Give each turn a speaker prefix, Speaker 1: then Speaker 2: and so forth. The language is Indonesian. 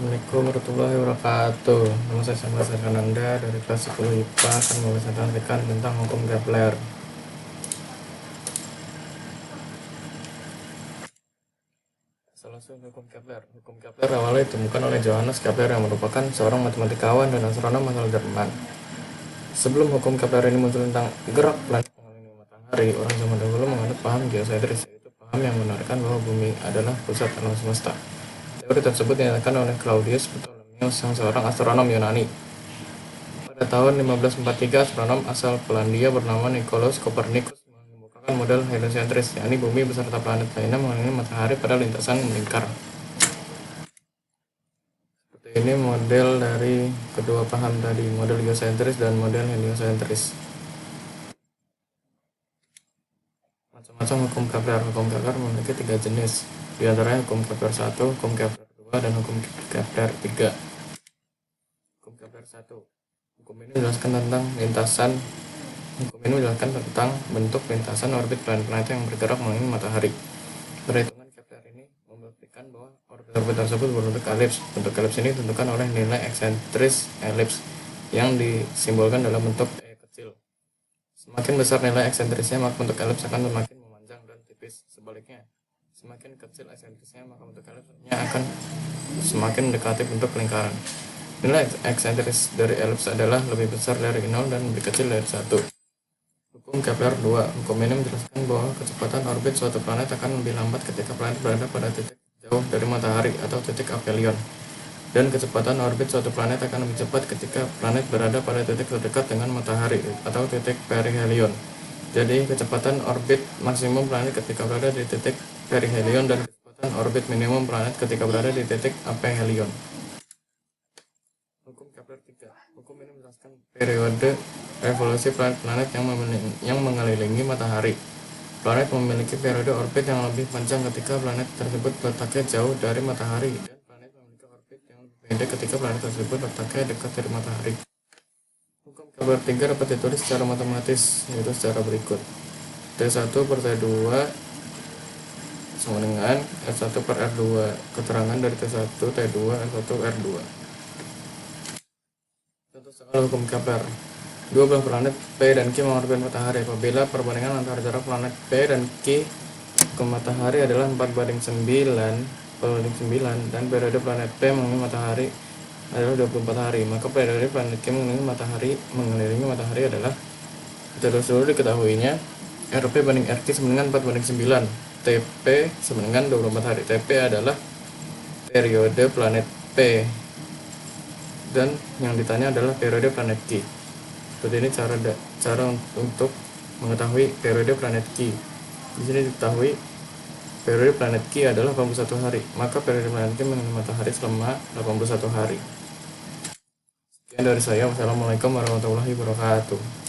Speaker 1: Assalamualaikum warahmatullahi wabarakatuh. Nama saya Samuel Sarkananda dari kelas 10 IPA akan mempresentasikan tentang hukum Kepler. Asal-usul hukum Kepler. Hukum Kepler awalnya ditemukan oleh Johannes Kepler yang merupakan seorang matematikawan dan astronom asal Jerman. Sebelum hukum Kepler ini muncul tentang gerak planet mengelilingi matahari, orang zaman dahulu menganut paham geosentris, yaitu paham yang membenarkan bahwa bumi adalah pusat alam semesta. Teori tersebut dinyatakan oleh Claudius Ptolemaeus, sang seorang astronom Yunani. Pada tahun 1543, astronom asal Polandia bernama Nicolaus Copernicus mengemukakan model heliocentris, yakni bumi beserta planet lainnya mengelilingi matahari pada lintasan melingkar. Seperti ini model dari kedua paham tadi, model geosentris dan model heliocentris. Macam-macam hukum Kepler. Hukum Kepler memiliki 3 jenis, di antaranya hukum Kepler 1, hukum Kepler 2, dan hukum Kepler 3. Hukum Kepler 1. Hukum ini menjelaskan tentang bentuk lintasan orbit planet-planet yang bergerak mengelilingi matahari. Perhitungan Kepler ini membuktikan bahwa orbit tersebut berbentuk elips. Bentuk elips ini ditentukan oleh nilai eksentris elips yang disimbolkan dalam bentuk E kecil. Semakin besar nilai eksentrisnya, maka bentuk elips akan semakin memanjang dan tipis. Sebaliknya, semakin kecil eksentrisnya, maka bentuk elipsnya akan semakin mendekati bentuk lingkaran. Nilai eksentris dari elips adalah lebih besar dari 0 dan lebih kecil dari 1. Hukum Kepler 2. Hukum ini menjelaskan bahwa kecepatan orbit suatu planet akan lebih lambat ketika planet berada pada titik jauh dari matahari atau titik aphelion, dan kecepatan orbit suatu planet akan lebih cepat ketika planet berada pada titik terdekat dengan matahari atau titik perihelion. Jadi kecepatan orbit maksimum planet ketika berada di titik perihelion dan kecepatan orbit minimum planet ketika berada di titik aphelion. Hukum Kepler 3. Hukum ini menjelaskan periode revolusi planet-planet yang mengelilingi matahari. Planet memiliki periode orbit yang lebih panjang ketika planet tersebut letaknya jauh dari matahari, dan planet memiliki orbit yang lebih pendek ketika planet tersebut letaknya dekat dari matahari. Hukum Kepler 3 dapat ditulis secara matematis, yaitu secara berikut. T1 per T2 sama dengan R1 per R2. Keterangan dari T1, T2, R1, R2. Contoh soal hukum Kepler. Dua belah planet P dan Q mengorbit matahari. Apabila perbandingan antara jarak planet P dan Q ke matahari adalah 4:9 dan periode planet P mengelilingi matahari adalah 24 hari, maka periode planet Q mengelilingi matahari adalah, dulu diketahuinya, RP banding RQ sama dengan 4:9, TP sama dengan 24 hari. TP adalah periode planet P dan yang ditanya adalah periode planet Q. Seperti ini cara untuk mengetahui periode planet Q. Di sini diketahui periode planet Q adalah 81 hari, maka periode planet Q mengelilingi matahari selama 81 hari. Sekian dari saya. Wassalamualaikum warahmatullahi wabarakatuh.